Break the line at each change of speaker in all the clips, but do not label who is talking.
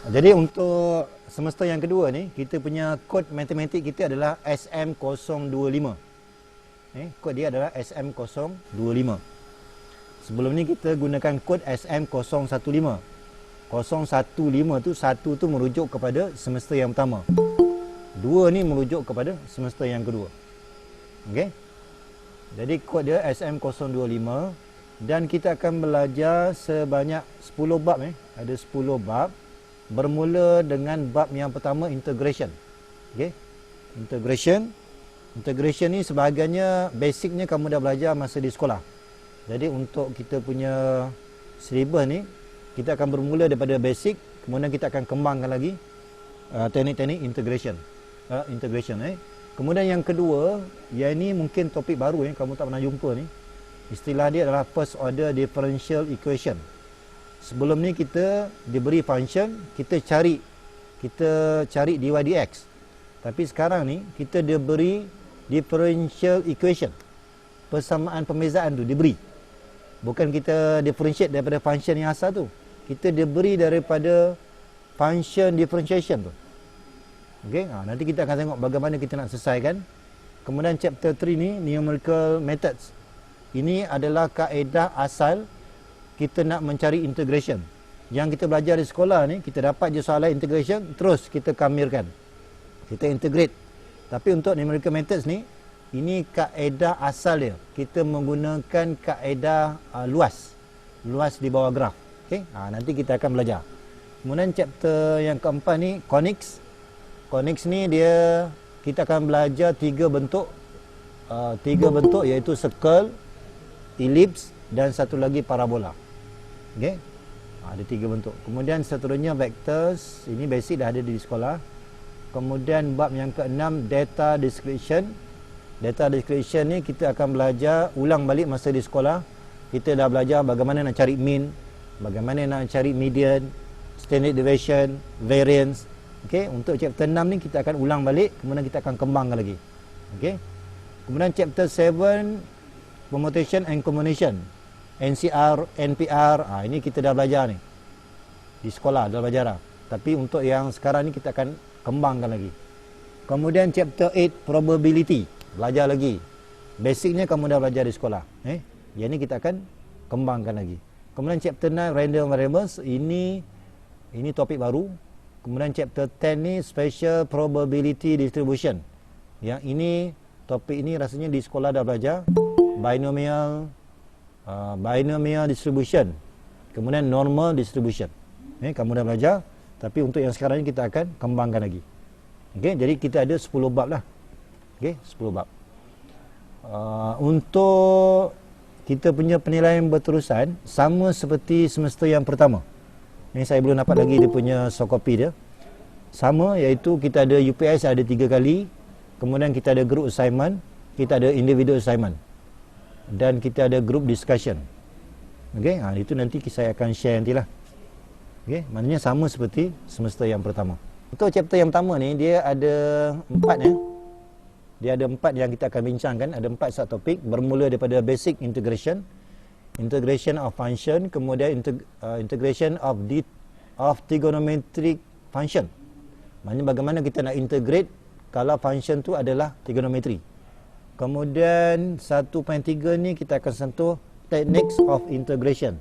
Jadi untuk semester yang kedua ni, kita punya kod matematik kita adalah SM025. Kod dia adalah SM025. Sebelum ni kita gunakan kod SM015. 015 tu, satu tu merujuk kepada semester yang pertama. Dua ni merujuk kepada semester yang kedua. Okey. Jadi kod dia SM025 dan kita akan belajar sebanyak 10 bab Ada 10 bab. Bermula dengan bab yang pertama, integration. Okey. Integration ni sebahagiannya basicnya kamu dah belajar masa di sekolah. Jadi untuk kita punya syllabus ni, kita akan bermula daripada basic, kemudian kita akan kembangkan lagi teknik-teknik integration. Kemudian yang kedua, yang ini mungkin topik baru kamu tak pernah jumpa ni. Istilah dia adalah first order differential equation. Sebelum ni kita diberi function, kita cari dy dx. Tapi sekarang ni kita diberi differential equation. Persamaan pembezaan tu diberi. Bukan kita differentiate daripada function yang asal tu. Kita diberi daripada function differentiation tu. Okey, nanti kita akan tengok bagaimana kita nak selesaikan. Kemudian chapter 3 ni, numerical methods. Ini adalah kaedah asal kita nak mencari integration. Yang kita belajar di sekolah ni, kita dapat je soalan integration, terus kita kamirkan. Kita integrate. Tapi untuk numerical methods ni, ini kaedah asal dia. Kita menggunakan kaedah luas di bawah graf. Okey, nanti kita akan belajar. Kemudian chapter yang keempat ni, conics. Conics ni kita akan belajar tiga bentuk iaitu circle, ellipse dan satu lagi parabola. Okey. Ada tiga bentuk. Kemudian seterusnya vectors, ini basic dah ada di sekolah. Kemudian bab yang keenam, data description. Data description ni kita akan belajar ulang balik masa di sekolah. Kita dah belajar bagaimana nak cari mean, bagaimana nak cari median, standard deviation, variance. Okey, untuk chapter 6 ni kita akan ulang balik, kemudian kita akan kembangkan lagi. Okey. Kemudian chapter 7, permutation and combination. NCR, NPR, ini kita dah belajar ni. Di sekolah dah belajar dah. Tapi untuk yang sekarang ni kita akan kembangkan lagi. Kemudian chapter 8, probability. Belajar lagi. Basicnya kamu dah belajar di sekolah. Yang ni kita akan kembangkan lagi. Kemudian chapter 9, random variables. Ini topik baru. Kemudian chapter 10 ni special probability distribution. Yang ini, topik ini rasanya di sekolah dah belajar. Binomial distribution. Kemudian normal distribution. Kamu dah belajar. Tapi untuk yang sekarang ni kita akan kembangkan lagi. Okey, jadi kita ada 10 bab lah. Okey, 10 bab. Untuk kita punya penilaian berterusan sama seperti semester yang pertama. Ni saya belum dapat lagi dia punya soft copy dia. Sama, iaitu kita ada UPS ada 3 kali. Kemudian kita ada group assignment, kita ada individual assignment. Dan kita ada group discussion. Okey, itu nanti saya akan share nantilah. Okey, maknanya sama seperti semester yang pertama. Untuk chapter yang pertama ni dia ada 4 Dia ada 4 yang kita akan bincangkan, ada 4 subtopik bermula daripada basic integration, integration of function, kemudian integration of trigonometric function. Maknanya bagaimana kita nak integrate kalau function tu adalah trigonometri. Kemudian 1.3 ni kita akan sentuh techniques of integration.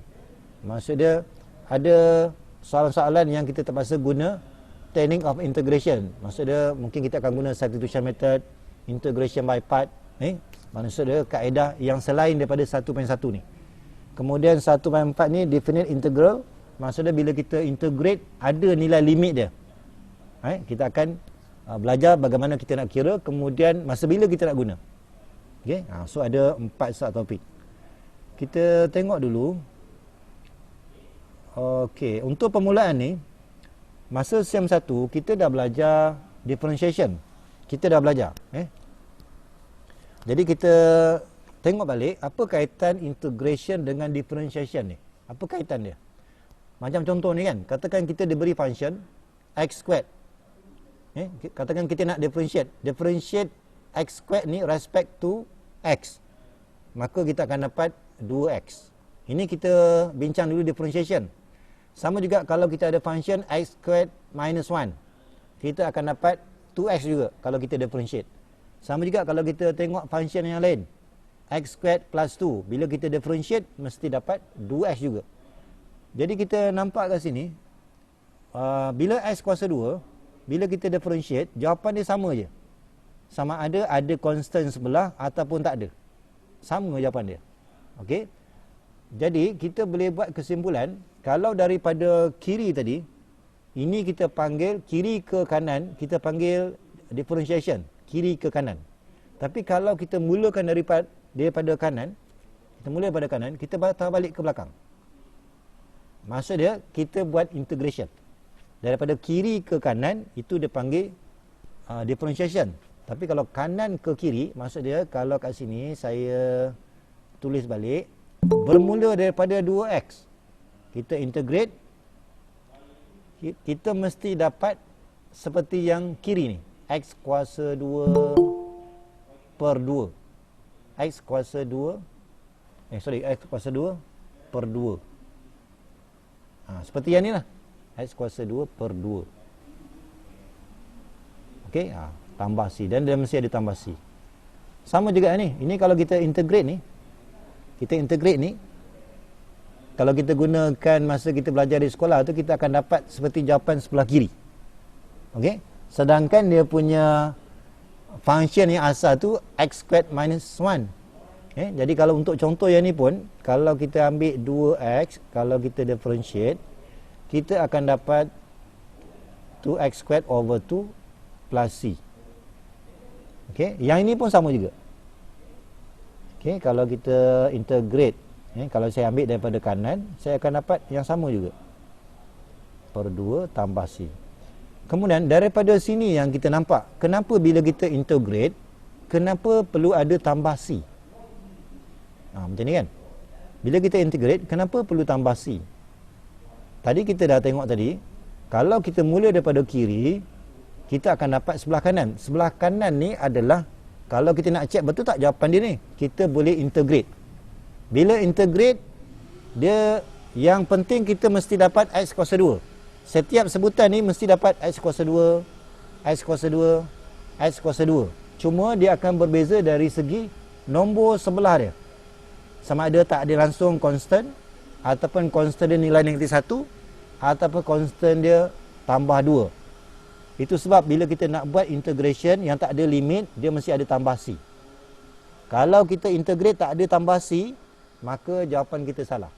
Maksudnya ada soalan-soalan yang kita terpaksa guna technique of integration. Maksudnya mungkin kita akan guna substitution method, integration by part. Maksudnya kaedah yang selain daripada 1.1 ni. Kemudian 1.4 ni definite integral. Maksudnya bila kita integrate ada nilai limit dia. Kita akan belajar bagaimana kita nak kira, kemudian masa bila kita nak guna. Okey, so ada 4 subtopik. Kita tengok dulu. Okey, untuk permulaan ni masa SEM 1 kita dah belajar differentiation. Kita dah belajar, Jadi kita tengok balik apa kaitan integration dengan differentiation ni. Apa kaitan dia? Macam contoh ni kan, katakan kita diberi function x squared. Katakan kita nak differentiate x squared ni respect to x. Maka kita akan dapat 2x. Ini kita bincang dulu differentiation. Sama juga kalau kita ada function x squared minus 1, kita akan dapat 2x juga kalau kita differentiate. Sama juga kalau kita tengok function yang lain, x squared plus 2, bila kita differentiate mesti dapat 2x juga. Jadi kita nampak kat sini, bila x kuasa 2, bila kita differentiate, jawapan dia sama je. Sama ada constant sebelah ataupun tak ada. Sama jawapan dia. Okey. Jadi kita boleh buat kesimpulan, kalau daripada kiri tadi, ini kita panggil kiri ke kanan, kita panggil differentiation, kiri ke kanan. Tapi kalau kita mulakan daripada kanan, kita mula daripada kanan, kita patah balik ke belakang. Maksud dia, kita buat integration. Daripada kiri ke kanan, itu dia panggil differentiation. Tapi kalau kanan ke kiri, maksud dia, kalau kat sini saya tulis balik, bermula daripada 2x, kita integrate, kita mesti dapat seperti yang kiri ni, x kuasa 2 per 2. X kuasa 2 x kuasa 2 per 2. Seperti yang ni lah, x kuasa 2 per 2. Okey, tambah c, dan dia mesti ada tambah c. Sama juga ni, ini kalau kita integrate ni, kalau kita gunakan masa kita belajar di sekolah tu, kita akan dapat seperti jawapan sebelah kiri. Okey, sedangkan dia punya function yang asal tu x squared minus 1. Jadi kalau untuk contoh yang ni pun, kalau kita ambil 2x, kalau kita differentiate, kita akan dapat 2x squared over 2 plus c. Okey, yang ini pun sama juga. Okey, kalau kita integrate, kalau saya ambil daripada kanan, saya akan dapat yang sama juga, per 2 tambah c. Kemudian daripada sini yang kita nampak, kenapa bila kita integrate, kenapa perlu ada tambah c? Macam ni kan, bila kita integrate, kenapa perlu tambah c? Tadi kita dah tengok tadi, kalau kita mula daripada kiri, kita akan dapat sebelah kanan. Sebelah kanan ni adalah, kalau kita nak check betul tak jawapan dia ni, kita boleh integrate. Bila integrate, dia yang penting kita mesti dapat x kuasa 2. Setiap sebutan ni mesti dapat x kuasa 2, x kuasa 2, x kuasa 2. Cuma dia akan berbeza dari segi nombor sebelah dia. Sama ada tak ada langsung constant, ataupun constant dia nilai negatif 1, ataupun constant dia tambah 2. Itu sebab bila kita nak buat integration yang tak ada limit, dia mesti ada tambah c. Kalau kita integrate tak ada tambah c, maka jawapan kita salah.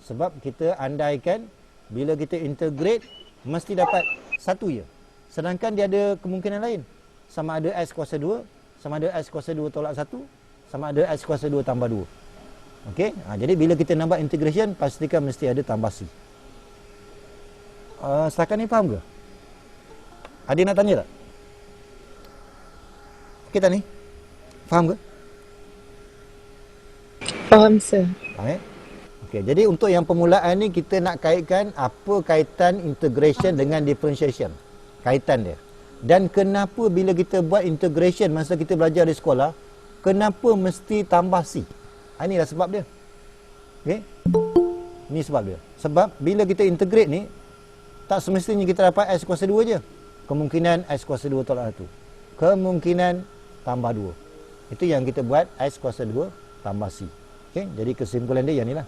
Sebab kita andaikan bila kita integrate mesti dapat satu je. Sedangkan dia ada kemungkinan lain. Sama ada x kuasa 2, sama ada x kuasa 2 tolak 1, sama ada x kuasa 2 tambah 2. Okey, jadi bila kita nak buat integration, pastikan mesti ada tambah c. Setakat ni faham ke? Ada nak tanya tak? Kita ni faham ke?
Faham, sir.
Faham, Okey, jadi untuk yang permulaan ni, kita nak kaitkan apa kaitan integration dengan differentiation. Kaitan dia. Dan kenapa bila kita buat integration masa kita belajar di sekolah, kenapa mesti tambah c? Inilah sebab dia. Okey? Ini sebab dia. Sebab bila kita integrate ni, tak semestinya kita dapat x kuasa 2 je. Kemungkinan x kuasa 2 tolak 1. Kemungkinan tambah 2. Itu yang kita buat x kuasa 2 tambah c. Okey, jadi kesimpulan dia yang ni lah.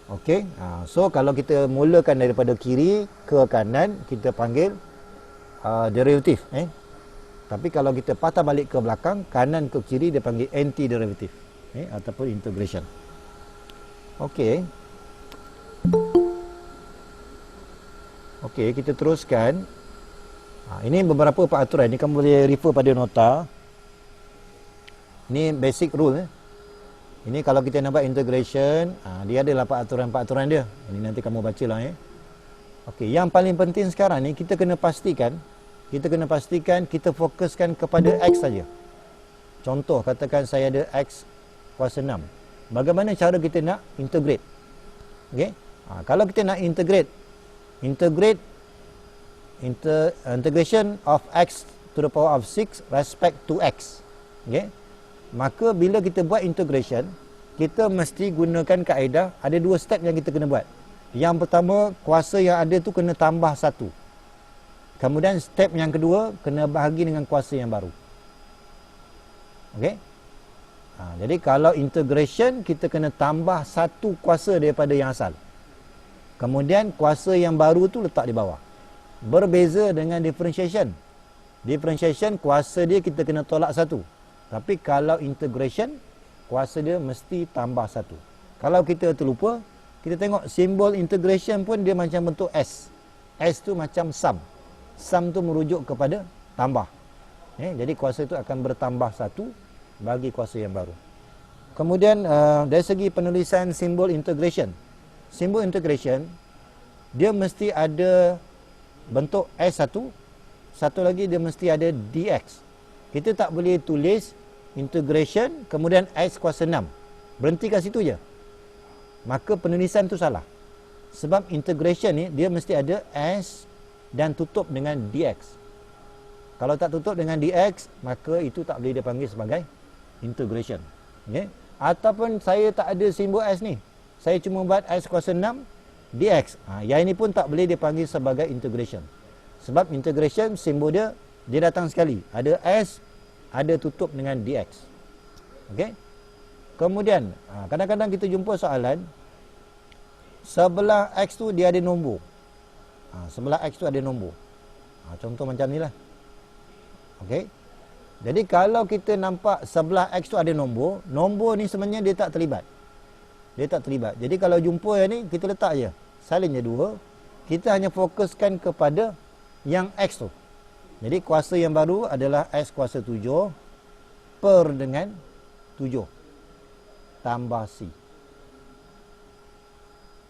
Okey, so kalau kita mulakan daripada kiri ke kanan, kita panggil derivatif. Tapi kalau kita patah balik ke belakang, kanan ke kiri, dia panggil anti-derivatif. Ataupun integration. Okey. Okey, kita teruskan. Ini beberapa peraturan. Ini kamu boleh refer pada nota. Ini basic rule. Ini kalau kita nak buat integration, dia adalah peraturan-peraturan dia. Ini nanti kamu baca lah. Okey, yang paling penting sekarang ni, kita kena pastikan, kita fokuskan kepada x saja. Contoh, katakan saya ada x kuasa 6. Bagaimana cara kita nak integrate? Okey, kalau kita nak integration of x to the power of 6 respect to x. Okey, maka bila kita buat integration, kita mesti gunakan kaedah, ada dua step yang kita kena buat. Yang pertama, kuasa yang ada tu kena tambah 1. Kemudian step yang kedua, kena bahagi dengan kuasa yang baru. Okey? Jadi kalau integration, kita kena tambah 1 kuasa daripada yang asal. Kemudian kuasa yang baru tu letak di bawah. Berbeza dengan differentiation. Differentiation, kuasa dia kita kena tolak 1. Tapi kalau integration, kuasa dia mesti tambah 1. Kalau kita terlupa, kita tengok simbol integration pun dia macam bentuk S. S tu macam sum. Sum tu merujuk kepada tambah. Jadi kuasa itu akan bertambah 1 bagi kuasa yang baru. Kemudian dari segi penulisan simbol integration. Simbol integration, dia mesti ada bentuk S1. Satu lagi dia mesti ada dx. Kita tak boleh tulis integration kemudian x kuasa 6. Berhenti kat situ je. Maka penulisan tu salah. Sebab integration ni dia mesti ada s dan tutup dengan dx. Kalau tak tutup dengan dx, maka itu tak boleh dipanggil sebagai integration. Okay? Ataupun saya tak ada simbol s ni. Saya cuma buat s kuasa 6 dx. Yang ini pun tak boleh dipanggil sebagai integration. Sebab integration simbol dia datang sekali. Ada s, ada tutup dengan dx. Okey. Kemudian, kadang-kadang kita jumpa soalan sebelah x tu dia ada nombor. Sebelah x tu ada nombor. Contoh macam ni lah. Okey. Jadi kalau kita nampak sebelah x tu ada nombor, nombor ni sebenarnya dia tak terlibat. Dia tak terlibat. Jadi kalau jumpa yang ni, kita letak je. Salin je 2. Kita hanya fokuskan kepada yang x tu. Jadi kuasa yang baru adalah x kuasa 7 per dengan 7 tambah c.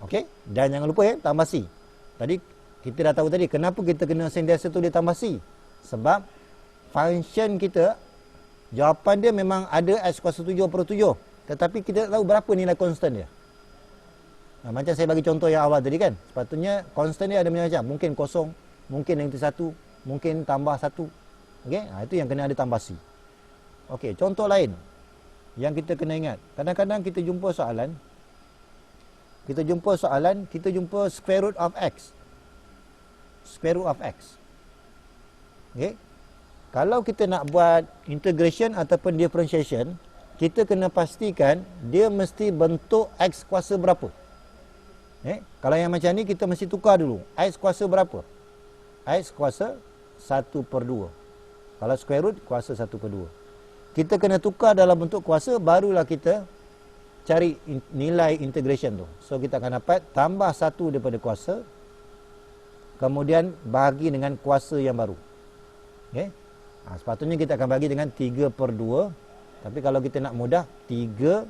Okey? Dan jangan lupa tambah c. Tadi kita dah tahu tadi kenapa kita kena sentiasa tu dia tambah c. Sebab function kita, jawapan dia memang ada x kuasa 7 per 7. Tetapi kita tak tahu berapa nilai constant dia. Macam saya bagi contoh yang awal tadi kan. Sepatutnya constant dia ada macam-macam. Mungkin kosong, mungkin negatif 1, mungkin tambah 1. Okey, itu yang kena ada tambah c. Okey, contoh lain yang kita kena ingat. Kadang-kadang kita jumpa soalan, kita jumpa square root of x. Square root of x. Okey. Kalau kita nak buat integration ataupun differentiation, kita kena pastikan dia mesti bentuk x kuasa berapa. Kalau yang macam ni, kita mesti tukar dulu. X kuasa berapa? X kuasa 1 per 2. Kalau square root, kuasa 1 per 2. Kita kena tukar dalam bentuk kuasa, barulah kita cari nilai integration tu. So, kita akan dapat tambah 1 daripada kuasa, kemudian bahagi dengan kuasa yang baru. Okay? Sepatutnya kita akan bagi dengan 3 per 2. Tapi kalau kita nak mudah, 3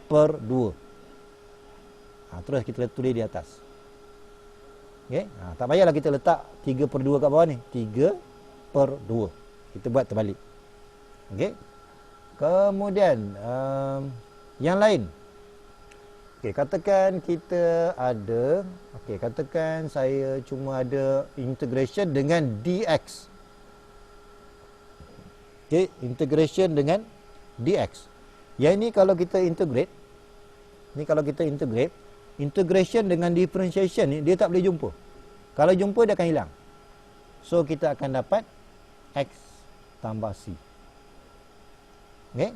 per 2. Terus kita tulis di atas. Okay? Tak payahlah kita letak 3 per 2 kat bawah ni. 3 per 2. Kita buat terbalik. Okay? Kemudian, yang lain. Okay, katakan kita ada, katakan saya cuma ada integration dengan dx. Okay, integration dengan dx. Yang ini kalau kita integrate, integration dengan differentiation ni dia tak boleh jumpa. Kalau jumpa dia akan hilang. So kita akan dapat x tambah c. Okey?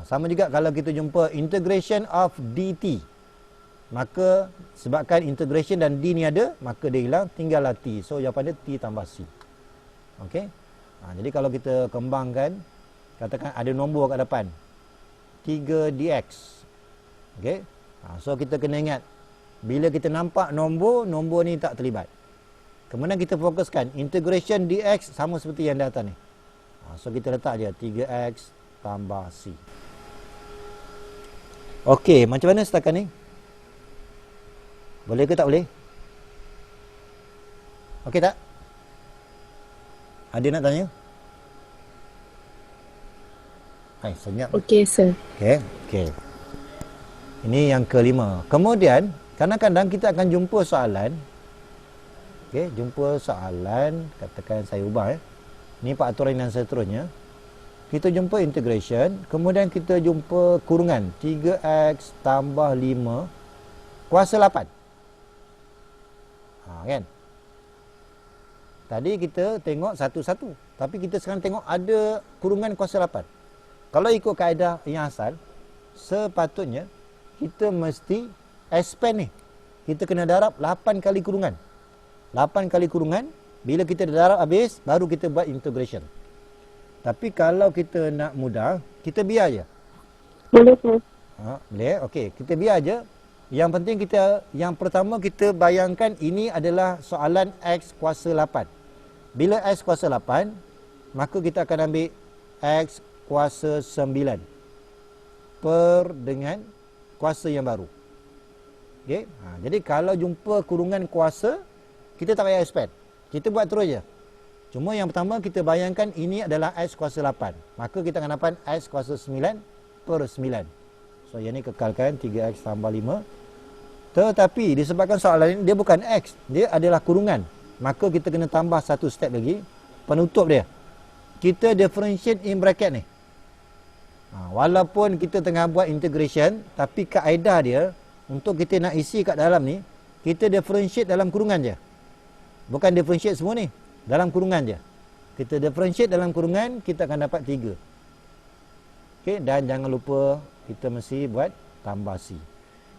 Sama juga kalau kita jumpa integration of dt. Maka sebabkan integration dan d ni ada, maka dia hilang, tinggallah t. So jawapan dia t tambah c. Okey? Jadi kalau kita kembangkan, katakan ada nombor kat depan 3 dx. Okey? So kita kena ingat, bila kita nampak nombor ni tak terlibat. Kemudian kita fokuskan integration dx sama seperti yang di atas ni. So kita letak je 3x tambah c. Okey, macam mana setakat ni? Boleh ke tak boleh? Okey tak? Ada nak tanya? Hai, senyap.
Okey, sir.
Okey. Ini yang kelima. Kemudian, kadang-kadang kita akan jumpa soalan. Okey, jumpa soalan, katakan saya ubah Ini peraturan yang seterusnya. Kita jumpa integration, kemudian kita jumpa kurungan 3x tambah 5 kuasa 8. Kan? Tadi kita tengok satu-satu. Tapi kita sekarang tengok ada kurungan kuasa 8. Kalau ikut kaedah yang asal, sepatutnya kita mesti expand ni. Kita kena darab 8 kali kurungan. 8 kali kurungan. Bila kita darab habis, baru kita buat integration. Tapi kalau kita nak mudah, kita biar je.
Boleh, Sir.
Boleh? Okey, kita biar je. Yang penting yang pertama kita bayangkan ini adalah soalan X kuasa 8. Bila X kuasa 8, maka kita akan ambil X kuasa 9 per dengan kuasa yang baru. Okey? Jadi kalau jumpa kurungan kuasa, kita tak payah expand. Kita buat terus je. Cuma yang pertama kita bayangkan ini adalah X kuasa 8. Maka kita akan dapat X kuasa 9 per 9. So yang ni kekalkan 3X tambah 5. Tetapi disebabkan soalan ini dia bukan X, dia adalah kurungan. Maka kita kena tambah satu step lagi, penutup dia. Kita differentiate in bracket ni. Walaupun kita tengah buat integration, tapi kaedah dia untuk kita nak isi kat dalam ni, kita differentiate dalam kurungan je. Bukan differentiate semua ni, dalam kurungan je. Kita differentiate dalam kurungan, kita akan dapat 3. Okey, dan jangan lupa kita mesti buat tambah C.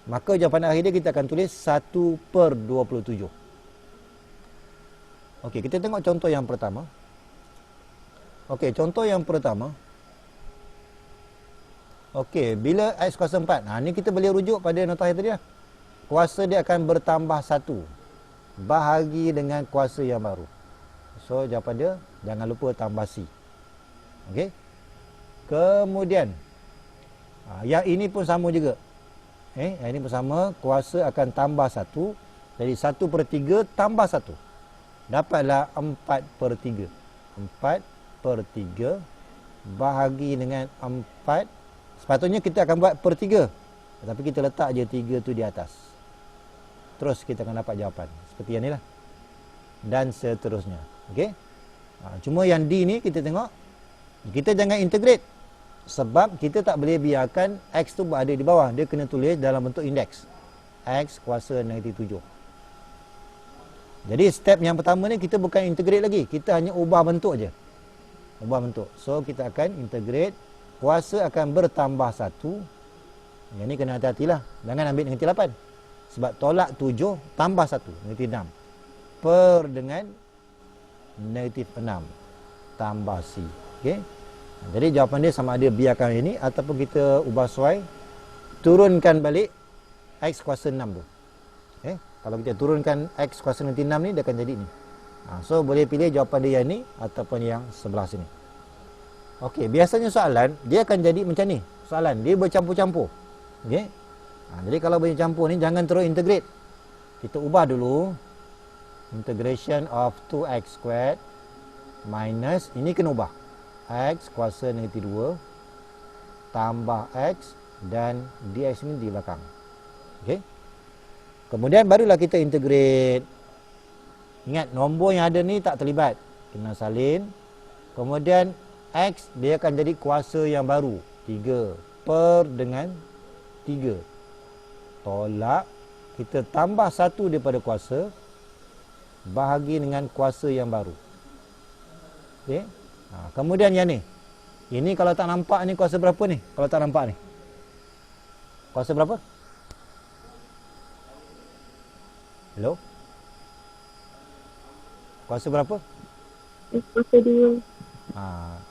Maka jawapan akhir dia kita akan tulis 1 per 27. Okey, kita tengok contoh yang pertama. Okey, contoh yang pertama. Okey, bila X kuasa 4. Ni kita boleh rujuk pada notasi tadi lah. Kuasa dia akan bertambah 1. Bahagi dengan kuasa yang baru. So, jawapan dia jangan lupa tambah C. Okey. Kemudian, yang ini pun sama juga. Yang ini pun sama. Kuasa akan tambah 1. Jadi 1 per 3 tambah 1. Dapatlah 4 per 3. 4 per 3 bahagi dengan 4. Sepatutnya kita akan buat per 3. Tapi kita letak je 3 tu di atas. Terus kita akan dapat jawapan. Seperti yang ni lah. Dan seterusnya. Okey. Cuma yang D ni kita tengok. Kita jangan integrate. Sebab kita tak boleh biarkan X tu berada di bawah. Dia kena tulis dalam bentuk indeks. X kuasa negatif 7. Jadi step yang pertama ni kita bukan integrate lagi. Kita hanya ubah bentuk je. Ubah bentuk. So kita akan integrate. Kuasa akan bertambah 1. Yang ni kena hati-hatilah. Jangan ambil negatif 8. Sebab tolak 7 tambah 1. Negatif 6. Per dengan negatif 6. Tambah C. Okey. Jadi jawapan dia sama ada biarkan ini ataupun kita ubah sesuai, turunkan balik X kuasa 6 tu. Kalau kita turunkan X kuasa negatif 6 ni, dia akan jadi ni. So boleh pilih jawapan dia yang ni ataupun yang sebelah sini. Okey, biasanya soalan dia akan jadi macam ni. Soalan dia bercampur-campur. Okey. Jadi kalau bercampur ni jangan terus integrate. Kita ubah dulu. Integration of 2x squared minus, ini kena ubah. X kuasa negatif 2 tambah X dan dx ini di belakang. Okey. Kemudian barulah kita integrate. Ingat nombor yang ada ni tak terlibat. Kena salin. Kemudian X dia akan jadi kuasa yang baru. 3 per dengan 3. Tolak. Kita tambah 1 daripada kuasa. Bahagi dengan kuasa yang baru. Okey. Kemudian yang ni. Ini kalau tak nampak ni kuasa berapa ni? Kalau tak nampak ni. Kuasa berapa? Hello? Kuasa berapa?
Kuasa 2.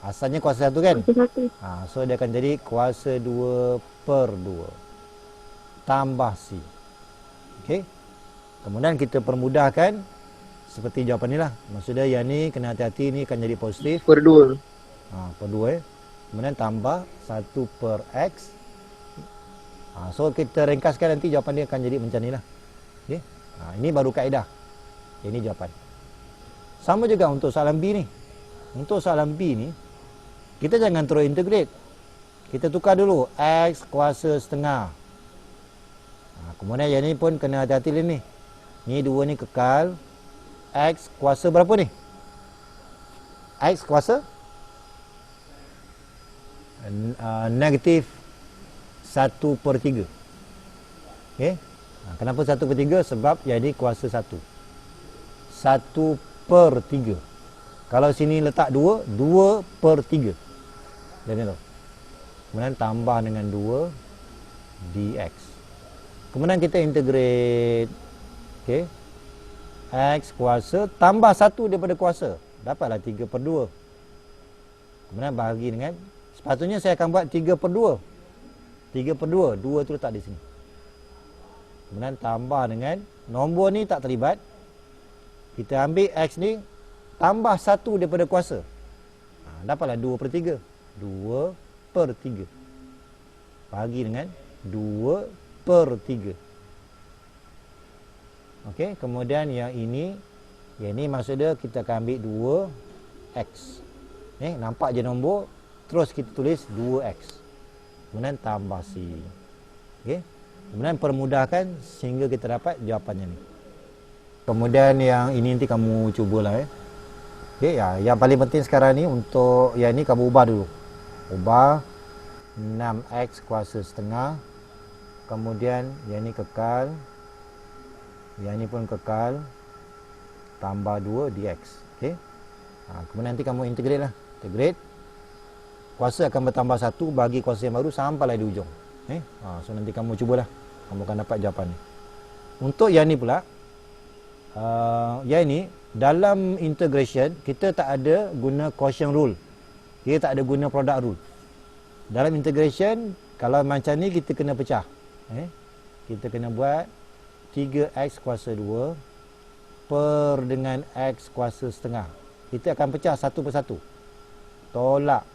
Asalnya kuasa 1 kan?
Kuasa 1.
So dia akan jadi kuasa 2 per 2. Tambah C. Okey. Kemudian kita permudahkan. Seperti jawapan ni lah. Maksudnya yang ni kena hati-hati, ni akan jadi positif.
Per 2.
Per 2. Kemudian tambah 1 per X. So kita ringkaskan nanti jawapan dia akan jadi macam ni lah. Okay. Ini baru kaedah. Ini jawapan. Sama juga untuk soalan B ni. Untuk soalan B ni, kita jangan terus integrate. Kita tukar dulu. X kuasa setengah. Kemudian yang ni pun kena hati-hati ni. Ni dua ni kekal. X kuasa berapa ni? X kuasa negatif 1 per 3. Okay. Kenapa 1 per 3? Sebab jadi kuasa 1. 1/3. Kalau sini letak 2, 2/3. Jadi tu. Kemudian tambah dengan 2 dx. Kemudian kita integrate. Okey. X kuasa tambah 1 daripada kuasa. Dapatlah 3/2. Kemudian bahagi dengan, sepatutnya saya akan buat 3/2. 3/2, 2 tu letak di sini. Kemudian tambah dengan, nombor ni tak terlibat. Kita ambil X ni, tambah 1 daripada kuasa. Dapatlah 2/3. 2/3. Bahagi dengan 2/3. Okey, kemudian yang ini maksudnya kita akan ambil 2x. Nampak je nombor, terus kita tulis 2x. Kemudian tambah C. Okey. Kemudian permudahkan sehingga kita dapat jawapannya ni. Kemudian yang ini nanti kamu cubalah. Okey, yang paling penting sekarang ni untuk yang ni kamu ubah dulu. Ubah 6x kuasa setengah. Kemudian yang ni kekal. Yang ni pun kekal. Tambah 2 dx. Okey. Kemudian nanti kamu integrate lah. Integrate. Kuasa akan bertambah 1 bagi kuasa yang baru sampailah di ujung. So nanti kamu cubalah. Kamu akan dapat jawapan ni. Untuk yang ni pula. Yang ni dalam integration kita tak ada guna quotient rule. Kita tak ada guna product rule. Dalam integration kalau macam ni kita kena pecah. Kita kena buat 3x kuasa 2 per dengan x kuasa setengah. Kita akan pecah satu persatu. Tolak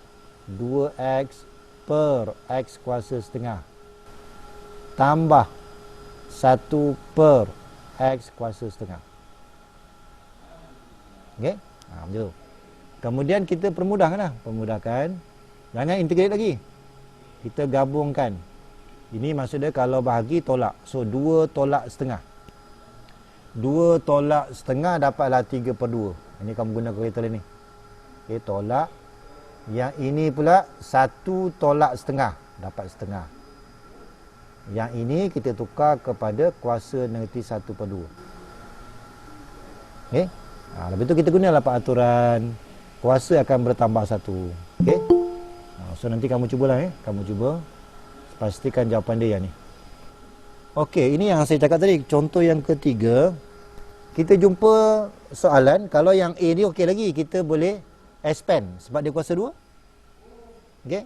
2x per x kuasa setengah. Tambah 1 per x kuasa setengah. Okey? Macam tu. Kemudian kita permudahkanlah. Permudahkan. Jangan integrate lagi. Kita gabungkan. Ini maksudnya kalau bahagi tolak. So 2 tolak setengah. 2 tolak setengah dapatlah 3/2. Ini kamu guna kalkulator ni. Okey, tolak. Yang ini pula 1 tolak setengah. Dapat setengah. Yang ini kita tukar kepada kuasa negatif 1/2. Okey. Lepas tu kita gunalah peraturan kuasa akan bertambah 1. Okey. So nanti kamu cubalah. Kamu cuba. Pastikan jawapan dia yang ni. Okey, ini yang saya cakap tadi. Contoh yang ketiga. Kita jumpa soalan. Kalau yang A ni okey lagi. Kita boleh expand. Sebab dia kuasa 2. Okey.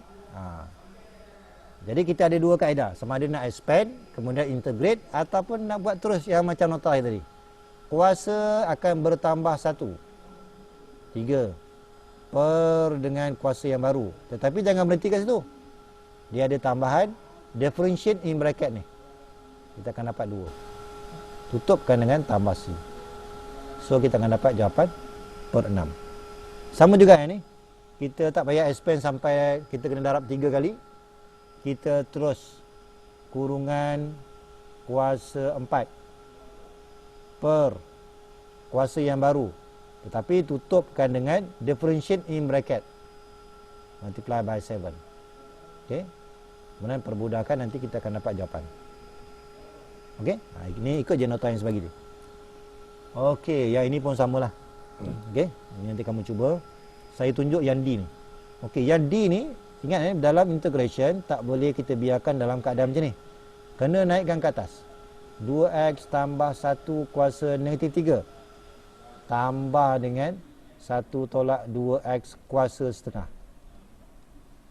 Jadi kita ada 2 kaedah. Sama ada nak expand. Kemudian integrate. Ataupun nak buat terus yang macam nota tadi. Kuasa akan bertambah 1. 3. Per dengan kuasa yang baru. Tetapi jangan berhenti kat situ. Dia ada tambahan. Differentiate in bracket ni. Kita akan dapat 2. Tutupkan dengan tambah C. So kita akan dapat jawapan per 6. Sama juga yang ni. Kita tak payah expand sampai kita kena darab 3 kali. Kita terus kurungan kuasa 4 per kuasa yang baru. Tetapi tutupkan dengan differentiate in bracket. Multiply by 7. Okey. Kemudian permudahkan, nanti kita akan dapat jawapan. Okey. Ini ikut je nota yang sebagi dia. Okey, yang ini pun samalah. Okey. Ini nanti kamu cuba. Saya tunjuk yang D ni. Okey, yang D ni ingat dalam integration tak boleh kita biarkan dalam keadaan macam ni. Kena naikkan ke atas. 2x tambah 1 kuasa negatif 3 tambah dengan 1 tolak 2x kuasa setengah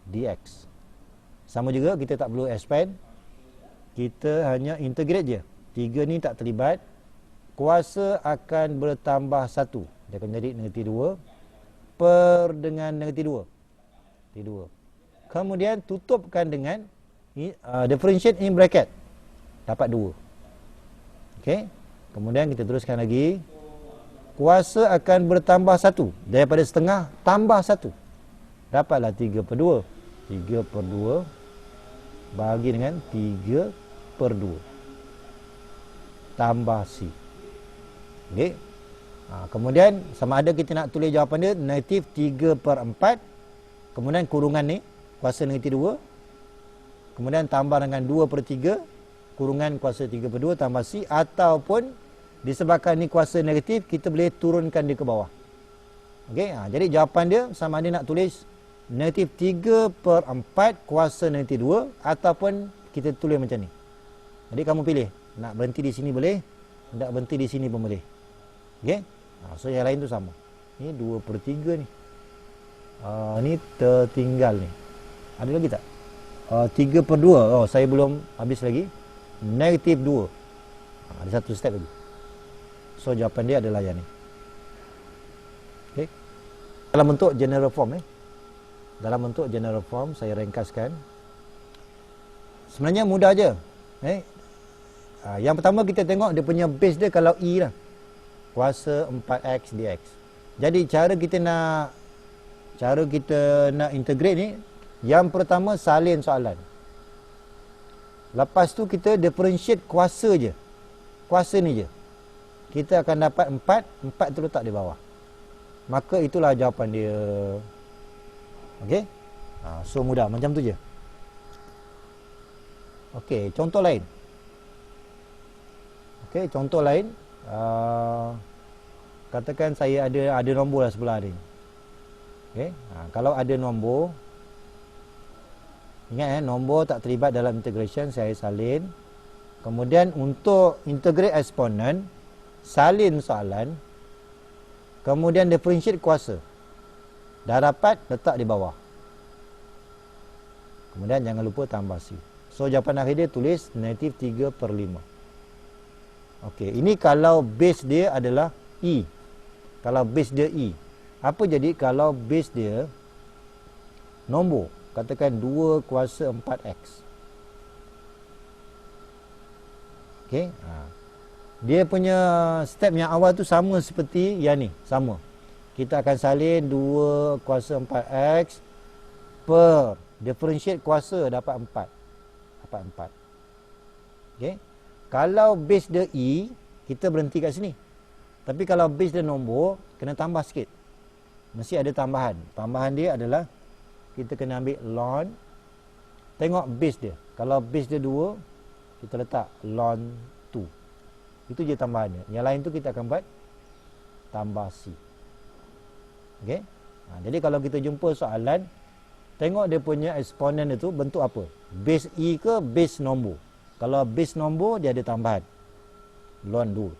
dx. Sama juga, kita tak perlu expand. Kita hanya integrate je. 3 ni tak terlibat. Kuasa akan bertambah 1. Dia akan jadi negatif 2 per dengan negatif 2. Kemudian tutupkan dengan differentiate in bracket. Dapat 2. Okey. Kemudian kita teruskan lagi. Kuasa akan bertambah 1. Daripada setengah tambah 1. Dapatlah 3/2. 3/2 bagi dengan 3/2 tambah C. Okey. Kemudian sama ada kita nak tulis jawapan dia negatif 3/4. Kemudian kurungan ni kuasa negatif 2. Kemudian tambah dengan 2/3 kurungan kuasa 3/2 tambah C, ataupun disebabkan ni kuasa negatif, kita boleh turunkan dia ke bawah. Okey, jadi jawapan dia sama ada nak tulis negatif 3/4 kuasa negatif 2 ataupun kita tulis macam ni. Jadi kamu pilih, nak berhenti di sini boleh, nak berhenti di sini pun boleh. Okey, so yang lain tu sama. Ni 2/3 ni. Ni tertinggal ni. Ada lagi tak? 3/2. Oh, saya belum habis lagi. Negatif 2. Ada satu step lagi. So jawapan dia adalah yang ni. Okey. Dalam bentuk general form Dalam bentuk general form saya ringkaskan. Sebenarnya mudah aje. Yang pertama kita tengok dia punya base dia kalau E lah. Kuasa 4x dx. Jadi cara kita nak integrate ni, yang pertama salin soalan. Lepas tu kita differentiate kuasa je. Kuasa ni je. Kita akan dapat 4 tu letak di bawah. Maka itulah jawapan dia. Okey? So mudah macam tu je. Okey, contoh lain. Okey, contoh lain. Katakan saya ada nombor lah sebelah ni. Okey, kalau ada nombor, ingat nombor tak terlibat dalam integration, saya salin. Kemudian untuk integrate eksponen, salin soalan. Kemudian differentiate kuasa. Dah dapat, letak di bawah. Kemudian jangan lupa tambah C. So jawapan akhir dia tulis negatif 3/5. Okey, ini kalau base dia adalah E. Kalau base dia E. Apa jadi kalau base dia nombor? Katakan 2 kuasa 4x. Okey. Dia punya step yang awal tu sama seperti yang ni. Sama. Kita akan salin 2 kuasa 4x per differentiate kuasa dapat 4. Dapat 4. Okey. Kalau base dia E, kita berhenti kat sini. Tapi kalau base dia nombor, kena tambah sikit. Mesti ada tambahan. Tambahan dia adalah kita kena ambil ln. Tengok base dia. Kalau base dia 2, kita letak ln 2. Itu je tambahannya. Yang lain tu kita akan buat tambah C. Okey. Jadi kalau kita jumpa soalan, tengok dia punya eksponen itu bentuk apa? Base E ke base nombor? Kalau base nombor, dia ada tambahan. Ln 2.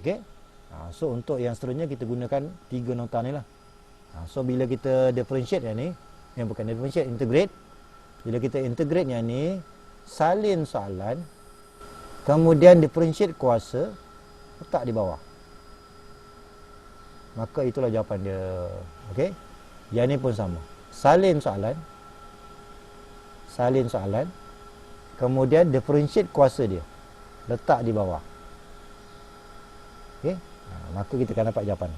Okey. So untuk yang seterusnya kita gunakan 3 nota ni lah. So bila kita differentiate yang ni, yang bukan differentiate, integrate. Bila kita integrate yang ni, salin soalan, kemudian differentiate kuasa, letak di bawah. Maka itulah jawapan dia. Okey. Yang ni pun sama. Salin soalan, kemudian differentiate kuasa dia, letak di bawah. Okey. Maka kita akan dapat jawapan.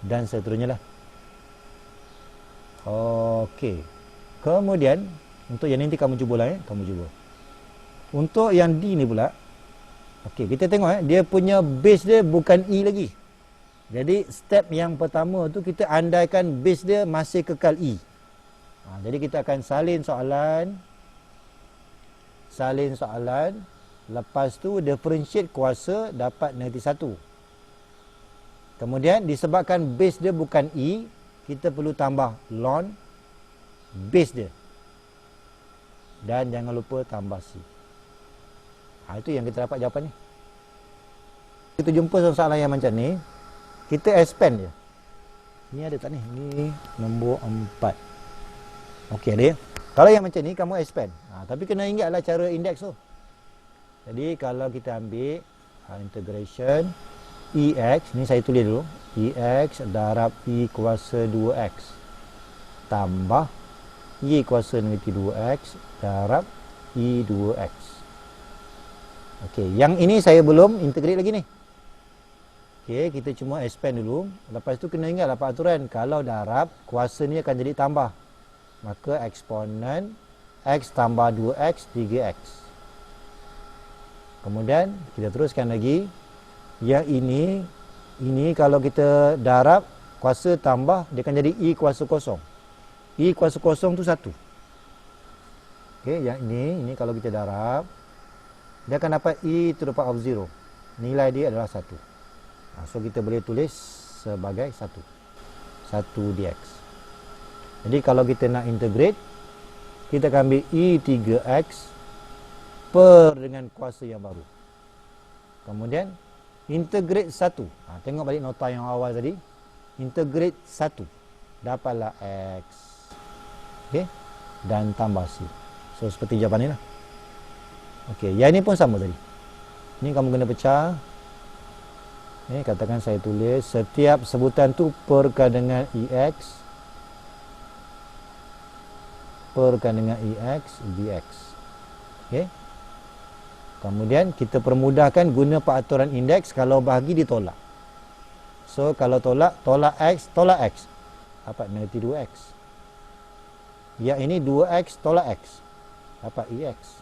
Dan seterusnya lah. Okey. Kemudian untuk yang nanti kamu cuba lah kamu cuba. Untuk yang D ni pula, okey, kita tengok dia punya base dia bukan E lagi. Jadi step yang pertama tu kita andaikan base dia masih kekal E. Jadi kita akan salin soalan, lepas tu differentiate kuasa dapat negatif 1. Kemudian disebabkan base dia bukan E, kita perlu tambah ln base dia. Dan jangan lupa tambah C. Itu yang kita dapat jawapan ni. Kita jumpa soalan yang macam ni, kita expand je. Ni ada tak ni? Ni nombor 4. Okey, ada ya? Kalau yang macam ni, kamu expand. Tapi kena ingatlah cara indeks tu. Jadi kalau kita ambil integration EX, ni saya tulis dulu. EX darab E kuasa 2X tambah Y kuasa negatif 2X darab E 2X. Okey, yang ini saya belum integrate lagi ni. Okey, kita cuma expand dulu. Lepas tu kena ingat peraturan, kalau darab, kuasa ni akan jadi tambah. Maka eksponen X tambah 2X, 3X. Kemudian, kita teruskan lagi. Yang ini kalau kita darab, kuasa tambah, dia akan jadi E kuasa kosong. E kuasa kosong tu 1. Okey, yang ini kalau kita darab, dia akan dapat E to the power of 0. nilai dia adalah 1. So kita boleh tulis sebagai 1 dx. Jadi kalau kita nak integrate, kita akan ambil E3x per dengan kuasa yang baru. Kemudian integrate 1. Tengok balik nota yang awal tadi. Integrate 1, dapatlah x. Okey, dan tambah c. So seperti jawapan ni lah. Okey, yang ini pun sama tadi. Ni kamu kena pecah. Katakan saya tulis setiap sebutan tu perkan dengan ex perkan dengan ex dx. Okey. Kemudian kita permudahkan guna peraturan indeks. Kalau bahagi ditolak. So kalau tolak x, dapat negatif 2x. Yang ini 2x tolak x, dapat ex.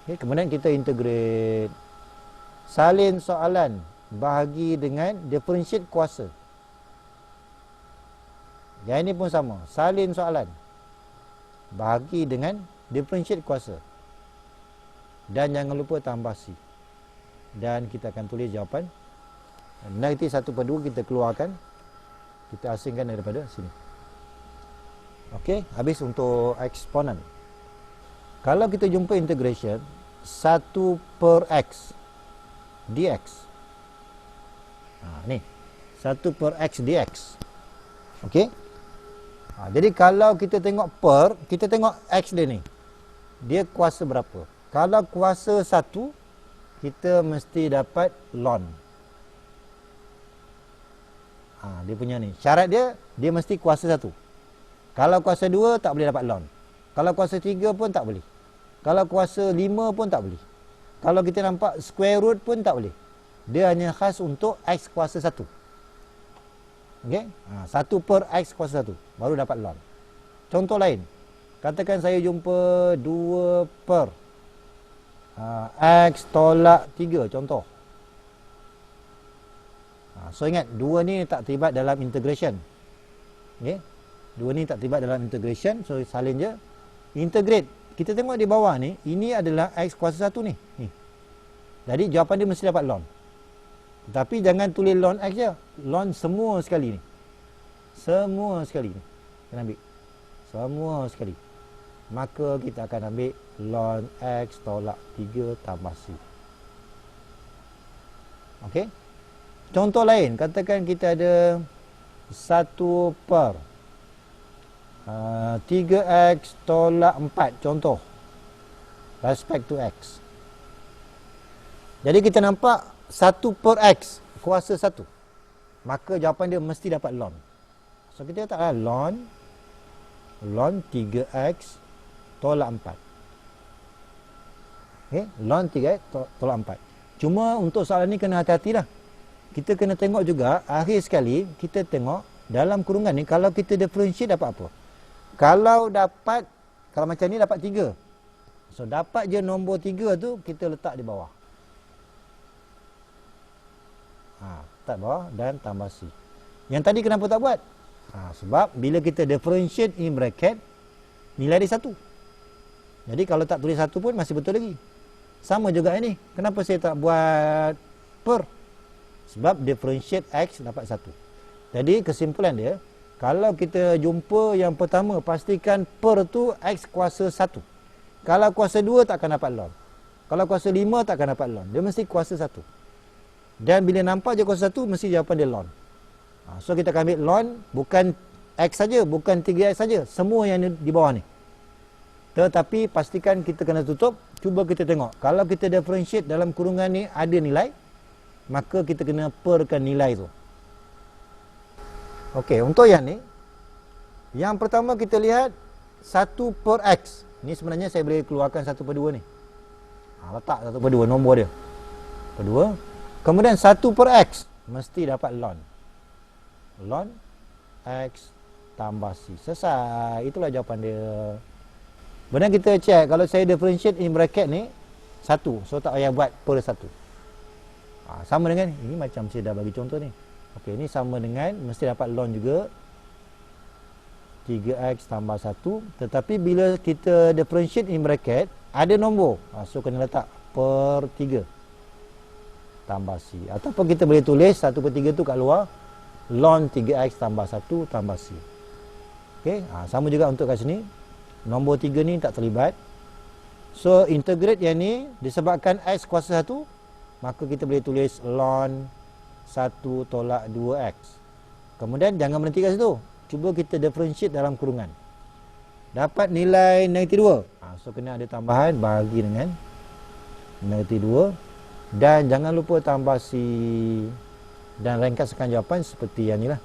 Okay, kemudian kita integrate. Salin soalan bahagi dengan differentiate kuasa. Yang ini pun sama. Salin soalan bahagi dengan differentiate kuasa. Dan jangan lupa tambah c. Dan kita akan tulis jawapan. Negatif 1/2 kita keluarkan. Kita asingkan daripada sini. Okey, habis untuk eksponen. Kalau kita jumpa integration 1/x dx. Ni 1/x dx. Okey. Jadi kalau kita tengok per, kita tengok x dia ni. Dia kuasa berapa? Kalau kuasa 1, kita mesti dapat ln. Dia punya ni. Syarat dia mesti kuasa 1. Kalau kuasa 2 tak boleh dapat ln. Kalau kuasa 3 pun tak boleh. Kalau kuasa 5 pun tak boleh. Kalau kita nampak square root pun tak boleh. Dia hanya khas untuk x kuasa 1. Okey? 1/x kuasa 1 baru dapat ln. Contoh lain. Katakan saya jumpa 2 per x tolak 3 contoh. So ingat 2 ni tak terlibat dalam integration. Okey? 2 ni tak terlibat dalam integration, so salin je. Integrate. Kita tengok di bawah ni, ini adalah x kuasa 1 ni. Jadi jawapan dia mesti dapat ln. Tapi jangan tulis ln x je. Ln semua sekali ni. Semua sekali ni. Kita ambil. Semua sekali. Maka kita akan ambil ln x tolak 3 tambah c. Okey? Contoh lain, katakan kita ada 1 per 3x tolak 4 contoh. Respect to x. Jadi kita nampak 1/x kuasa 1. Maka jawapan dia mesti dapat ln. So kita letaklah ln 3x tolak 4. Okay? Ln 3x tolak 4. Cuma untuk soalan ni kena hati-hatilah. Kita kena tengok juga, akhir sekali kita tengok dalam kurungan ni, kalau kita differentiate dapat apa? Kalau macam ni dapat 3. So dapat je nombor 3 tu, kita letak di bawah. Letak bawah dan tambah c. Yang tadi kenapa tak buat? Sebab bila kita differentiate in bracket, nilai dia 1. Jadi kalau tak tulis 1 pun masih betul lagi. Sama juga ini. Kenapa saya tak buat per? Sebab differentiate x dapat 1. Jadi kesimpulan dia, kalau kita jumpa yang pertama, pastikan per tu x kuasa 1. Kalau kuasa 2 tak akan dapat ln. Kalau kuasa 5 tak akan dapat ln. Dia mesti kuasa 1. Dan bila nampak je kuasa 1, mesti jawapan dia ln. So kita akan ambil ln, bukan x saja, bukan 3x saja, semua yang di bawah ni. Tetapi pastikan kita kena tutup. Cuba kita tengok. Kalau kita differentiate dalam kurungan ni ada nilai, maka kita kena perkan nilai tu. Okey, untuk yang ni, yang pertama kita lihat 1/x. Ni sebenarnya saya boleh keluarkan 1/2 ni. Letak 1/2 nombor dia. Kedua, kemudian 1/x mesti dapat ln. Ln x tambah c. Selesai. Itulah jawapan dia. Kemudian kita check, kalau saya differentiate in bracket ni 1, so tak payah buat per 1. Sama dengan ini, macam saya dah bagi contoh ni. Okey, ini sama dengan mesti dapat ln juga 3x tambah 1. Tetapi bila kita differentiate in bracket ada nombor, so kena letak per 3. tambah C. Ataupun kita boleh tulis 1/3 tu kat luar, ln 3x tambah 1 tambah C. Okey, sama juga untuk kat sini. Nombor 3 ni tak terlibat. So, integrate yang ni disebabkan x kuasa 1, maka kita boleh tulis ln 1 tolak 2x. Kemudian jangan berhenti kat situ. Cuba kita differentiate dalam kurungan. Dapat nilai -2. So, kena ada tambahan bahagi dengan -2. Dan jangan lupa tambah C. Dan ringkaskan jawapan seperti yang ni lah.